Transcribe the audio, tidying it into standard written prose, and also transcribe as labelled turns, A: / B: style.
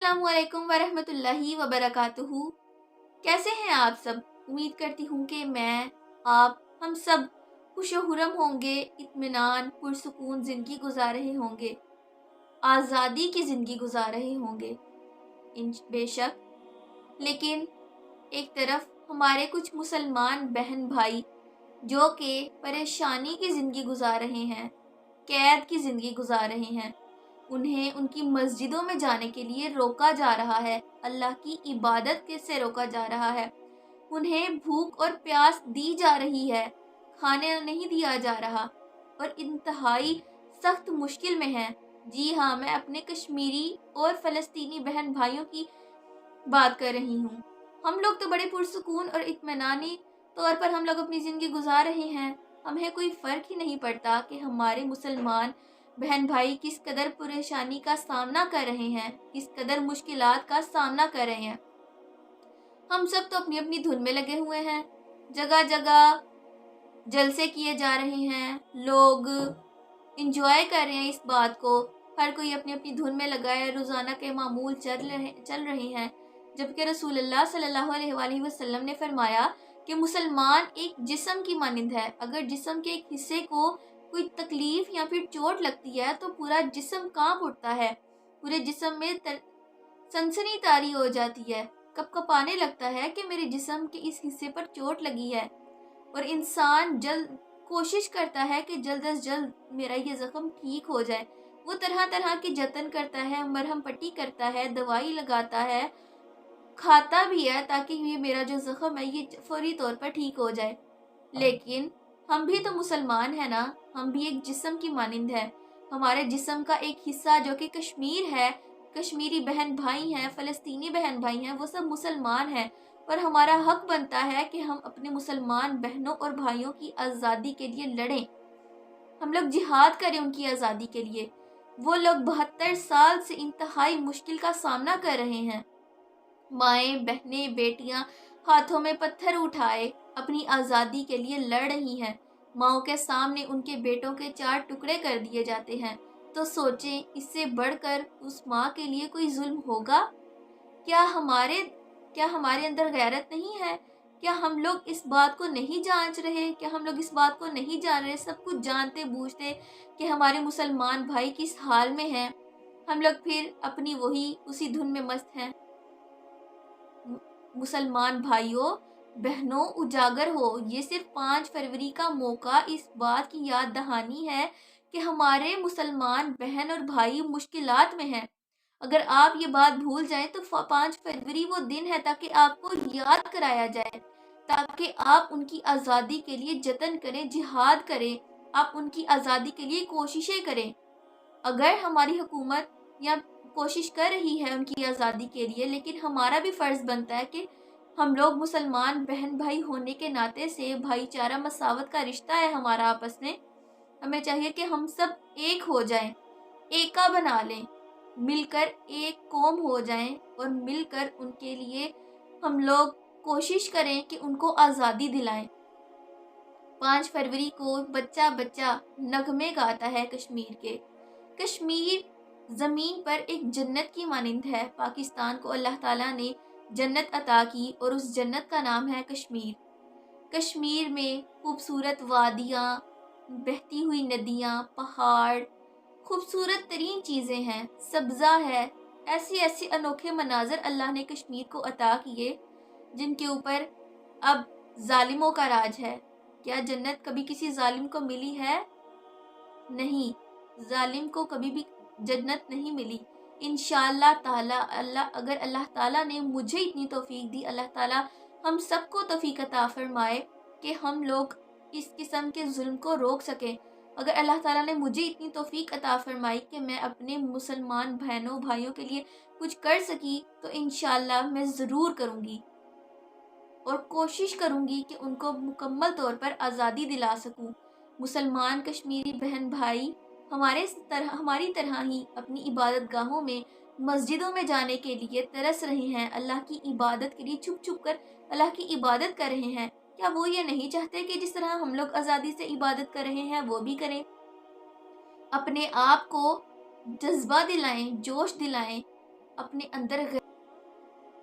A: अस्सलाम वालेकुम वरहमतुल्लाहि वबरकातुहू। कैसे हैं आप सब? उम्मीद करती हूँ कि मैं, आप, हम सब खुश व खुर्रम होंगे, इत्मीनान पुरसुकून ज़िंदगी गुजार रहे होंगे, आज़ादी की ज़िंदगी गुजार रहे होंगे बेशक। लेकिन एक तरफ हमारे कुछ मुसलमान बहन भाई जो कि परेशानी की ज़िंदगी गुजार रहे हैं, कैद की ज़िंदगी गुजार रहे हैं, उन्हें उनकी मस्जिदों में जाने के लिए रोका जा रहा है, अल्लाह की इबादत से रोका जा रहा है, उन्हें भूख और प्यास दी जा रही है, खाने नहीं दिया जा रहा और इंतहाई सख्त मुश्किल में है। जी हाँ, मैं अपने कश्मीरी और फ़लस्तीनी बहन भाइयों की बात कर रही हूँ। हम लोग तो बड़े पुरसुकून और इत्मीनानी तौर पर हम लोग अपनी ज़िंदगी गुजार रहे हैं। हमें कोई फ़र्क ही नहीं पड़ता कि हमारे मुसलमान बहन भाई किस कदर परेशानी का सामना कर रहे हैं, किस कदर मुश्किलात का सामना कर रहे हैं। हम सब तो अपनी अपनी धुन में लगे हुए हैं। जगह जगह जलसे किए जा रहे हैं, लोग इंजॉय कर रहे हैं इस बात को। हर कोई अपनी अपनी धुन में लगा है, रोज़ाना के मामूल चल रहे हैं। जबकि रसूलुल्लाह सल्लल्लाहु अलैहि वसल्लम ने फरमाया कि मुसलमान एक जिस्म की मानिंद है। अगर जिस्म के एक हिस्से को कोई तकलीफ या फिर चोट लगती है तो पूरा जिस्म कांप उठता है, पूरे जिस्म में सनसनी तारी हो जाती है, कपकपाने लगता है कि मेरे जिस्म के इस हिस्से पर चोट लगी है। और इंसान जल्द कोशिश करता है कि जल्द अज जल्द मेरा ये ज़ख्म ठीक हो जाए। वो तरह तरह के जतन करता है, मरहम पट्टी करता है, दवाई लगाता है, खाता भी है ताकि ये मेरा जो ज़ख्म है ये फौरी तौर पर ठीक हो जाए। लेकिन हम भी तो मुसलमान हैं ना, हम भी एक जिस्म की मानिंद है। हमारे जिस्म का एक हिस्सा जो कि कश्मीर है, कश्मीरी बहन भाई हैं, फ़लस्तीनी बहन भाई हैं, वो सब मुसलमान हैं। पर हमारा हक बनता है कि हम अपने मुसलमान बहनों और भाइयों की आज़ादी के लिए लड़ें, हम लोग जिहाद करें उनकी आज़ादी के लिए। वो लोग 72 साल से इंतहाई मुश्किल का सामना कर रहे हैं। माएँ, बहनें, बेटियां हाथों में पत्थर उठाए अपनी आज़ादी के लिए लड़ रही हैं। माओं के सामने उनके बेटों के 4 टुकड़े कर दिए जाते हैं। तो सोचें, इससे बढ़कर उस माँ के लिए कोई जुल्म होगा? क्या हमारे अंदर गैरत नहीं है? क्या हम लोग इस बात को नहीं जांच रहे? क्या हम लोग इस बात को नहीं जान रहे, सब कुछ जानते बूझते कि हमारे मुसलमान भाई किस हाल में हैं? हम लोग फिर अपनी उसी धुन में मस्त हैं। मुसलमान भाइयों बहनों, उजागर हो। ये सिर्फ 5 फरवरी का मौका इस बात की याद दहानी है कि हमारे मुसलमान बहन और भाई मुश्किलात में हैं। अगर आप ये बात भूल जाएं तो 5 फरवरी वो दिन है ताकि आपको याद कराया जाए, ताकि आप उनकी आज़ादी के लिए जतन करें, जिहाद करें, आप उनकी आज़ादी के लिए कोशिशें करें। अगर हमारी हुकूमत या कोशिश कर रही है उनकी आज़ादी के लिए, लेकिन हमारा भी फ़र्ज़ बनता है कि हम लोग मुसलमान बहन भाई होने के नाते से, भाईचारा मसावत का रिश्ता है हमारा आपस में, हमें चाहिए कि हम सब एक हो जाएं, एका बना लें, मिलकर एक कौम हो जाएं और मिलकर उनके लिए हम लोग कोशिश करें कि उनको आज़ादी दिलाएं। 5 फरवरी को बच्चा बच्चा नगमे गाता है कश्मीर के। कश्मीर ज़मीन पर एक जन्नत की मानिंद है। पाकिस्तान को अल्लाह ताला ने जन्नत अता की और उस जन्नत का नाम है कश्मीर। कश्मीर में खूबसूरत वादियाँ, बहती हुई नदियाँ, पहाड़, खूबसूरत तरीन चीज़ें हैं, सब्ज़ा है। ऐसी ऐसी अनोखे मनाज़र अल्लाह ने कश्मीर को अता किए जिनके ऊपर अब जालिमों का राज है। क्या जन्नत कभी किसी जालिम को मिली है? नहीं, जालिम को कभी भी जन्नत नहीं मिली। इंशाअल्लाह ताला अल्लाह ताला ने मुझे इतनी तौफीक दी, अल्लाह ताला हम सबको तौफीक अता फरमाए कि हम लोग इस किस्म के जुल्म को रोक सकें। अगर अल्लाह ताला ने मुझे इतनी तौफीक अता फरमाई कि मैं अपने मुसलमान बहनों भाइयों के लिए कुछ कर सकी, तो इंशाअल्लाह मैं ज़रूर करूँगी और कोशिश करूँगी कि उनको मुकम्मल तौर पर आज़ादी दिला सकूँ। मुसलमान कश्मीरी बहन भाई हमारी तरह ही अपनी इबादत गाहों में, मस्जिदों में जाने के लिए तरस रहे हैं, अल्लाह की इबादत के लिए छुप छुप कर अल्लाह की इबादत कर रहे हैं। क्या वो ये नहीं चाहते कि जिस तरह हम लोग आज़ादी से इबादत कर रहे हैं वो भी करें? अपने आप को जज्बा दिलाएं, जोश दिलाएं, اپنے اندر